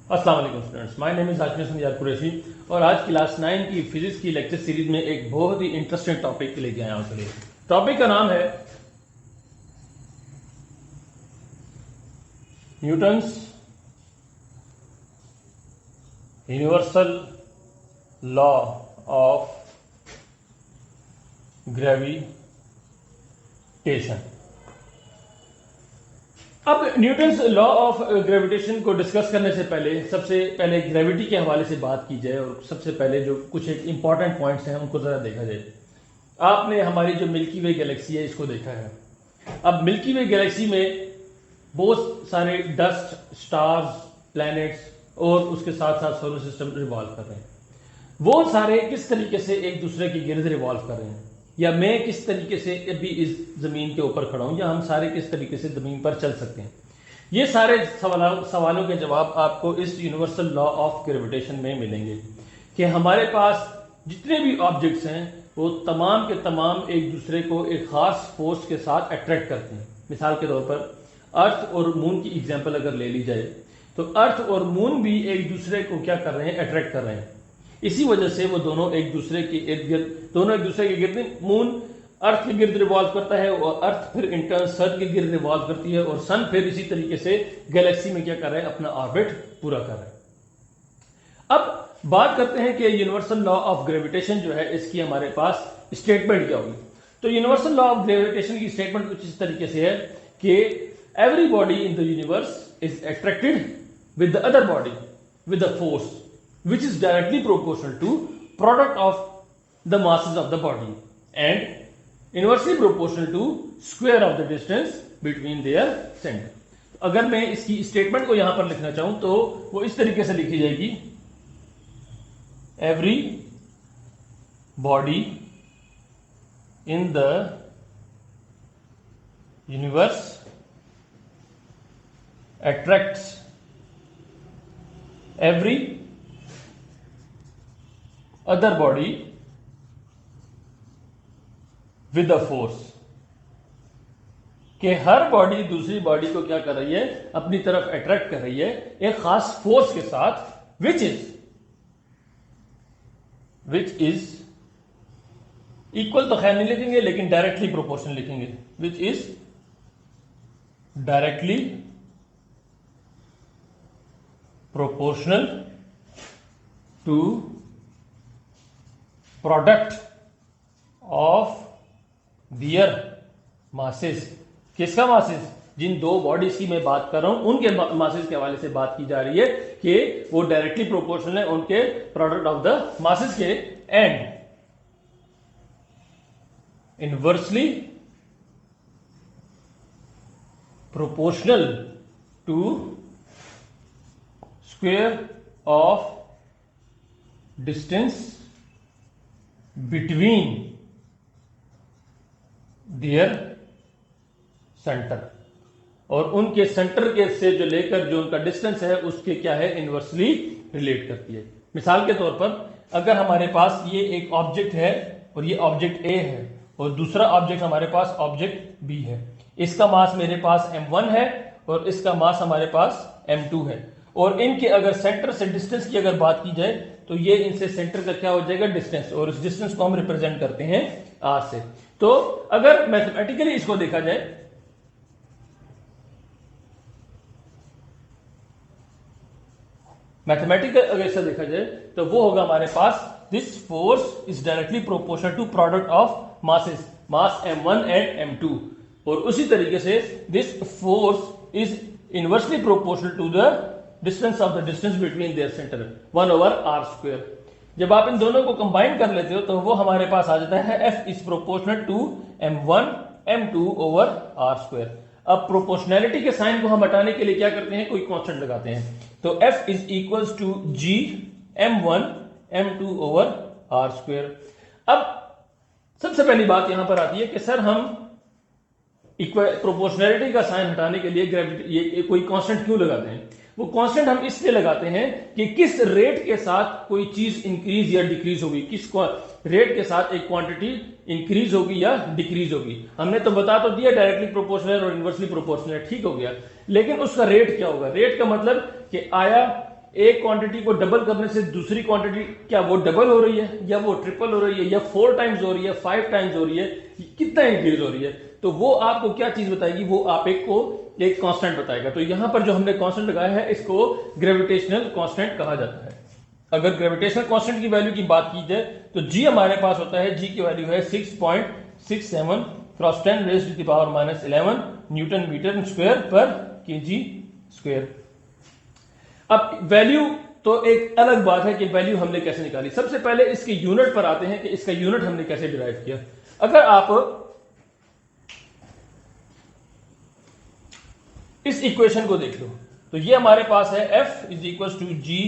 अस्सलाम वालेकुम students, my name is Hashmi Hasan Qureshi और आज क्लास 9 की फिजिक्स की लेक्चर सीरीज में एक बहुत ही इंटरेस्टिंग टॉपिक लेके आया हूं। चलिए, टॉपिक का नाम है Newton's universal law of gravitation. अब न्यूटन्स लॉ ऑफ ग्रेविटेशन को डिस्कस करने से पहले सबसे पहले ग्रेविटी के हवाले से बात की जाए और सबसे पहले जो कुछ एक इंपॉर्टेंट पॉइंट्स हैं उनको जरा देखा जाए। आपने हमारी जो मिल्की वे गैलेक्सी है इसको देखा है। अब मिल्की वे गैलेक्सी में बहुत सारे डस्ट, स्टार्स, प्लैनेट्स और उसके साथ साथ सोलर सिस्टम रिवॉल्व कर रहे हैं। वो सारे किस तरीके से एक दूसरे के गिर्द रिवॉल्व कर रहे हैं, या मैं किस तरीके से अभी इस जमीन के ऊपर खड़ा हूं, या हम सारे किस तरीके से जमीन पर चल सकते हैं, ये सारे सवालों के जवाब आपको इस यूनिवर्सल लॉ ऑफ ग्रेविटेशन में मिलेंगे कि हमारे पास जितने भी ऑब्जेक्ट्स हैं वो तमाम के तमाम एक दूसरे को एक खास फोर्स के साथ अट्रैक्ट करते हैं। मिसाल के तौर पर अर्थ और मून की एग्जाम्पल अगर ले ली जाए तो अर्थ और मून भी एक दूसरे को क्या कर रहे हैं, अट्रैक्ट कर रहे हैं। इसी वजह से वो दोनों एक दूसरे के इर्द गिर्द, दोनों एक दूसरे के गिर्द, मून अर्थ के गिर्द रिवॉल्व करता है और अर्थ फिर इंटर्न सन के गिर्द रिवॉल्व करती है और सन फिर इसी तरीके से गैलेक्सी में क्या कर रहा है, अपना ऑर्बिट पूरा कर रहा है। अब बात करते हैं कि यूनिवर्सल लॉ ऑफ ग्रेविटेशन जो है इसकी हमारे पास स्टेटमेंट क्या होगी। तो यूनिवर्सल लॉ ऑफ ग्रेविटेशन की स्टेटमेंट कुछ इस तरीके से है कि every body in the universe is attracted with the other body with the force which is directly proportional to product of the masses of the body and inversely proportional to square of the distance between their center। अगर मैं इसकी statement को यहां पर लिखना चाहूं तो वो इस तरीके से लिखी जाएगी, every body in the universe attracts every other body with a force। कि हर बॉडी दूसरी बॉडी को क्या कर रही है, अपनी तरफ अट्रैक्ट कर रही है एक खास फोर्स के साथ, विच इज इक्वल तो खैर नहीं लिखेंगे लेकिन डायरेक्टली प्रोपोर्शनल लिखेंगे, which is directly proportional to product of their masses. किसका मासेस? जिन दो बॉडीज की मैं बात कर रहा हूं उनके मासेस के हवाले से बात की जा रही है कि वो डायरेक्टली प्रोपोर्शनल है उनके प्रोडक्ट ऑफ द मासेस के, and inversely proportional to square of distance between their centre, और उनके सेंटर के से जो लेकर जो उनका डिस्टेंस है उसके क्या है, इनवर्सली रिलेट करती है। मिसाल के तौर पर अगर हमारे पास ये एक ऑब्जेक्ट है और ये ऑब्जेक्ट ए है और दूसरा ऑब्जेक्ट हमारे पास ऑब्जेक्ट बी है, इसका मास मेरे पास m1 है और इसका मास हमारे पास m2 है, और इनके अगर सेंटर से डिस्टेंस की अगर बात की जाए तो ये इनसे सेंटर का क्या हो जाएगा, डिस्टेंस, और इस डिस्टेंस को हम रिप्रेजेंट करते हैं आर से। तो अगर मैथमेटिकली इसको देखा जाए, मैथमेटिकल अगर ऐसा देखा जाए तो वो होगा हमारे पास, this force is directly proportional to product of masses, mass m1 and m2, और उसी तरीके से this force is inversely proportional to the distance of the distance between their centre 1/r²। जब आप इन दोनों को कंबाइन कर लेते हो तो वो हमारे पास आ जाता है F is proportional to m1 m2/r²। अब प्रोपोर्शनैलिटी के साइन को हम हटाने के लिए क्या करते हैं, कोई कांस्टेंट लगाते हैं, तो F is equals to G m1 m2/r²। अब सबसे पहली बात यहां पर आती है कि सर हम प्रोपोर्शनैलिटी का साइन हटाने के लिए ग्रेविटी ये कोई कांस्टेंट क्यों लगाते हैं। वो कांस्टेंट हम इसलिए लगाते हैं कि किस रेट के साथ कोई चीज इंक्रीज या डिक्रीज होगी, किस रेट के साथ एक क्वांटिटी इंक्रीज होगी या डिक्रीज होगी। हमने तो बता तो दिया डायरेक्टली प्रोपोर्शनल और इनवर्सली प्रोपोर्शनल, ठीक हो गया, लेकिन उसका रेट क्या होगा। रेट का मतलब कि आया एक क्वांटिटी को डबल करने से दूसरी क्वांटिटी क्या वो डबल हो रही है या वो ट्रिपल हो रही है या 4 टाइम्स हो रही है, 5 टाइम्स हो रही है, कितना इंक्रीज हो रही है, तो वो आपको क्या चीज बताएगी, वो आप एक कांस्टेंट बताएगा। तो यहां पर जो हमने कांस्टेंट लगाया है इसको ग्रेविटेशनल कांस्टेंट कहा जाता है। अगर ग्रेविटेशनल कांस्टेंट की वैल्यू की बात की जाए तो जी हमारे पास होता है, जी की वैल्यू है 6.67 cross 10 raise to the power -11 Newton metre square पर केजी स्क्वायर। अब वैल्यू तो एक अलग बात है कि वैल्यू हमने कैसे निकाली। सबसे पहले इसके यूनिट पर आते हैं कि इसका यूनिट हमने कैसे डिराइव किया। अगर आप इस इक्वेशन को देख लो तो ये हमारे पास है F is equal to G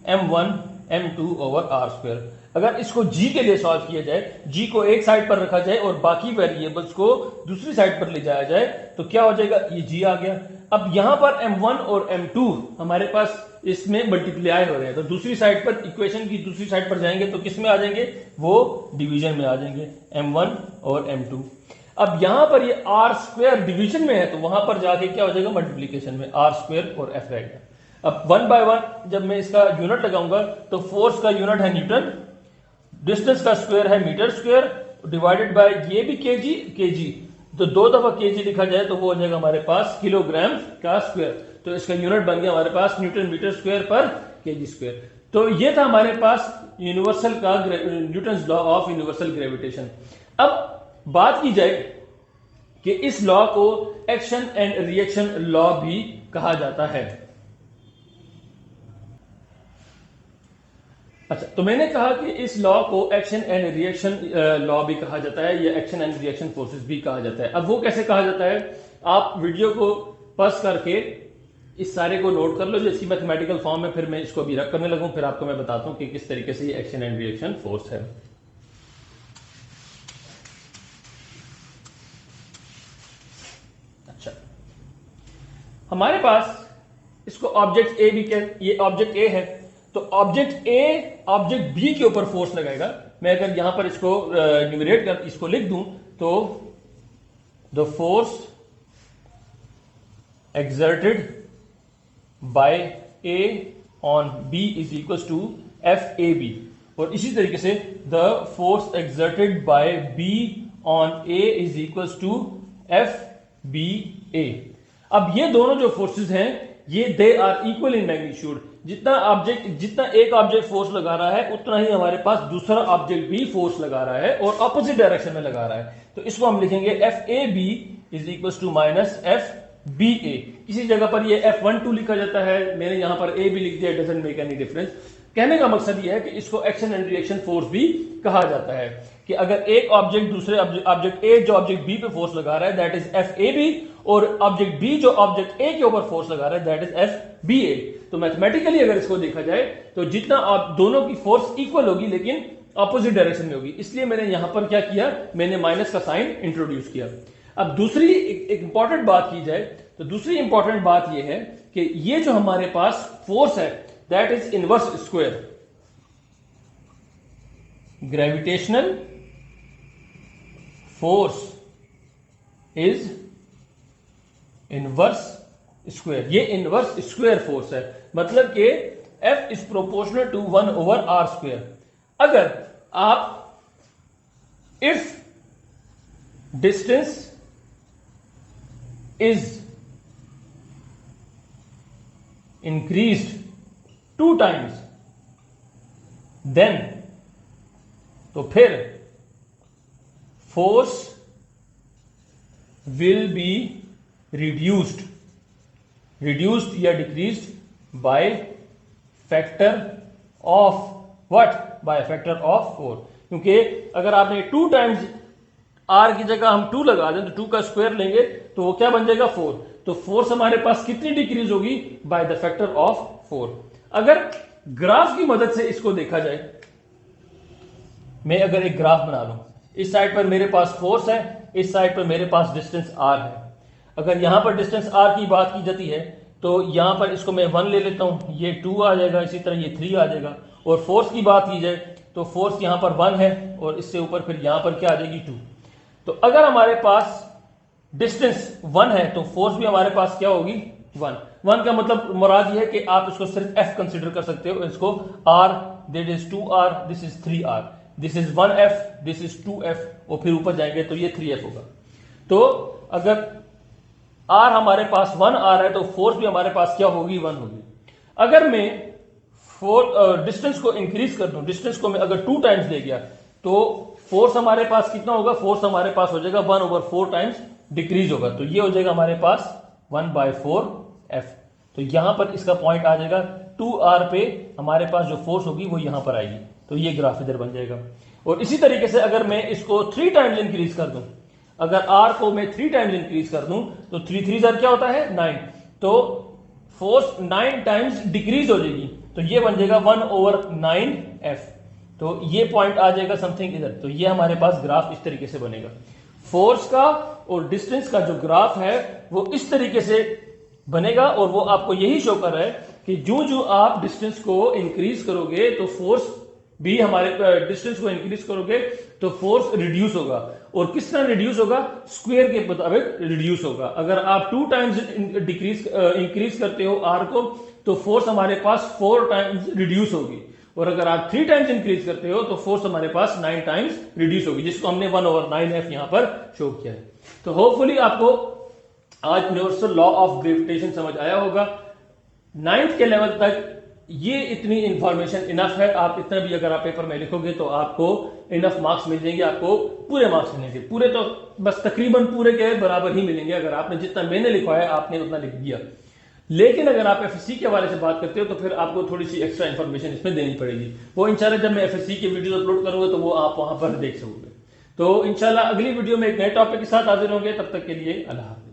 m1 m2 over R square. अगर इसको g के लिए सॉल्व किया जाए, g को एक साइड पर रखा जाए और बाकी वेरिएबल्स को दूसरी साइड पर ले जाया जाए तो क्या हो जाएगा, ये g आ गया। अब यहां पर m1 और m2 हमारे पास इसमें मल्टीप्लाई हो रहे हैं, तो दूसरी साइड पर, इक्वेशन की दूसरी साइड पर जाएंगे तो किस में आ जाएंगे, वो डिवीजन में आ जाएंगे, m1 और m2। अब यहां पर ये आर स्क्वायर डिवीजन में है तो वहां पर जाके क्या हो जाएगा, मल्टीप्लीकेशन में आर स्क्वायर और एफ रहेगा। अब 1 बाय 1 जब मैं इसका यूनिट लगाऊंगा तो फोर्स का यूनिट है न्यूटन, डिस्टेंस का स्क्वायर है मीटर स्क्वायर, डिवाइडेड बाय ये भी केजी, केजी तो 2 दफा केजी लिखा जाए तो वो हो जाएगा हमारे पास किलोग्राम का स्क्वायर। तो इसका यूनिट बन गया हमारे पास न्यूटन मीटर स्क्वायर पर केजी स्क्वायर। तो ये था हमारे पास यूनिवर्सल का Newton's law of universal gravitation. अब बात की जाए कि इस लॉ को एक्शन एंड रिएक्शन लॉ भी कहा जाता है। अच्छा, तो मैंने कहा कि इस लॉ को एक्शन एंड रिएक्शन लॉ भी कहा जाता है या एक्शन एंड रिएक्शन फोर्सेस भी कहा जाता है। अब वो कैसे कहा जाता है, आप वीडियो को पॉज करके इस सारे को नोट कर लो जो इसकी मैथमेटिकल फॉर्म है, फिर मैं इसको भी रख करने लगूं, फिर आपको मैं बताता हूं कि किस तरीके से ये एक्शन एंड रिएक्शन फोर्स है। अच्छा, हमारे पास इसको ऑब्जेक्ट ए भी ये ऑब्जेक्ट ए है, तो ऑब्जेक्ट ए ऑब्जेक्ट बी के ऊपर फोर्स लगाएगा। मैं अगर यहां पर इसको न्यूमरेट कर इसको लिख दूं तो the force exerted by A on B is equals to FAB, और इसी तरीके से the force exerted by B on A is equals to FBA। अब ये दोनों जो फोर्सेस हैं ये they are equal in magnitude. जितना एक ऑब्जेक्ट फोर्स लगा रहा है उतना ही हमारे पास दूसरा ऑब्जेक्ट भी फोर्स लगा रहा है और ऑपोजिट डायरेक्शन में लगा रहा है। तो इसको हम लिखेंगे FAB is equal to minus FBA। किसी जगह पर ये F12 लिखा जाता है, मैंने यहां पर A भी लिख दिया, डजंट मेक एनी डिफरेंस। कहने का मकसद ये है कि इसको एक्शन एंड रिएक्शन फोर्स भी कहा जाता है कि अगर एक ऑब्जेक्ट दूसरे ऑब्जेक्ट ए जो ऑब्जेक्ट बी पे फोर्स लगा रहा है दैट इज FAB, और ऑब्जेक्ट बी जो ऑब्जेक्ट ए के ऊपर फोर्स लगा रहा है दैट इज FBA। तो मैथमेटिकली अगर इसको देखा जाए तो जितना आप दोनों की फोर्स इक्वल होगी लेकिन ऑपोजिट डायरेक्शन में होगी, इसलिए मैंने यहां पर क्या किया, मैंने माइनस का साइन इंट्रोड्यूस किया। अब दूसरी एक इंपॉर्टेंट बात की जाए तो दूसरी इंपॉर्टेंट बात यह है कि ये जो हमारे पास फोर्स है that is inverse square. Gravitational force is inverse square. ये इनवर्स स्क्वायर फोर्स है, मतलब कि F is proportional to 1 over R square. अगर आप if distance is increased 2 times then तो फिर force will be reduced या decreased by factor of what, by factor of 4। क्योंकि अगर आपने 2 times आर की जगह हम 2 लगा दें तो 2 का स्क्वायर लेंगे तो वो क्या बन जाएगा 4। तो फोर्स हमारे पास कितनी डिक्रीज होगी, बाय द फैक्टर ऑफ 4। अगर ग्राफ की मदद से इसको देखा जाए, मैं अगर एक ग्राफ बना लूं, इस साइड पर मेरे पास फोर्स है, इस साइड पर मेरे पास डिस्टेंस आर है। अगर यहां पर डिस्टेंस आर की बात की जाती है तो यहां पर इसको मैं 1 ले लेता हूं, ये 2 आ जाएगा, इसी तरह ये 3 आ जाएगा। और फोर्स की बात की जाए तो फोर्स यहां पर 1 है और इससे ऊपर फिर यहां पर क्या आ जाएगी 2। तो अगर हमारे पास डिस्टेंस 1 है तो फोर्स भी हमारे पास क्या होगी वन का मतलब मुराद ये है कि आप इसको सिर्फ एफ कंसिडर कर सकते हो, इसको R, this is 2r, this is 3r, this is 1f, this is 2f, और फिर ऊपर जाएंगे तो ये 3f होगा। तो अगर r हमारे पास 1r है तो फोर्स भी हमारे पास क्या होगी, 1 होगी। अगर मैं डिस्टेंस को इंक्रीज कर दूं, डिस्टेंस को मैं अगर 2 टाइम्स दे गया तो फोर्स हमारे पास कितना होगा, फोर्स हमारे पास हो जाएगा 1/4 टाइम्स डिक्रीज होगा, तो ये हो जाएगा हमारे पास 1/4f। तो यहां पर इसका पॉइंट आ जाएगा 2r पे हमारे पास जो फोर्स होगी वो यहां पर आएगी, तो ये ग्राफ इधर बन जाएगा। और इसी तरीके से अगर मैं इसको 3 टाइम्स इंक्रीज कर दूं, अगर r को मैं 3 टाइम्स इंक्रीज कर दूं तो 3 3 क्या होता है 9, तो फोर्स 9 टाइम्स डिक्रीज हो जाएगी, तो ये बन जाएगा 1/9f। तो ये पॉइंट आ जाएगा समथिंग इधर, तो ये हमारे पास ग्राफ इस तरीके से बनेगा। फोर्स का और डिस्टेंस का जो ग्राफ है वो इस तरीके से बनेगा, और वो आपको यही शो कर रहा है कि जो आप डिस्टेंस को इंक्रीज करोगे तो फोर्स भी हमारे डिस्टेंस को इंक्रीज करोगे तो फोर्स रिड्यूस होगा, और किस तरह रिड्यूस होगा, स्क्वायर के मुताबिक रिड्यूस होगा। अगर आप 2 टाइम्स इंक्रीज करते हो आर को तो फोर्स हमारे पास 4 टाइम्स रिड्यूस होगी, और अगर आप 3 टाइम्स इंक्रीज करते हो तो फोर्स हमारे पास 9 टाइम्स रिड्यूस होगी, जिसको हमने 1/9f यहां पर शो किया है। तो होपफुली आपको आज यूनिवर्सल लॉ ऑफ ग्रेविटेशन समझ आया होगा। 9th के लेवल तक ये इतनी इंफॉर्मेशन इनफ है, आप इतना भी अगर आप पेपर में लिखोगे तो आपको इनफ मार्क्स मिल जाएंगे, आपको पूरे मार्क्स मिलेंगे, पूरे तो बस तकरीबन पूरे के बराबर ही मिलेंगे, अगर आपने जितना मैंने लिखवाया आपने उतना लिख दिया। लेकिन अगर आप एफएससी के हवाले से बात करते हो तो फिर आपको थोड़ी सी एक्स्ट्रा इंफॉर्मेशन इसमें देनी पड़ेगी, वो इंशाल्लाह जब मैं एफएससी के वीडियो अपलोड करूंगा तो वो आप वहां पर देख सकोगे। तो इंशाल्लाह अगली वीडियो में एक नए टॉपिक के साथ हाजिर होंगे, तब तक के लिए अल्लाह हाफिज़।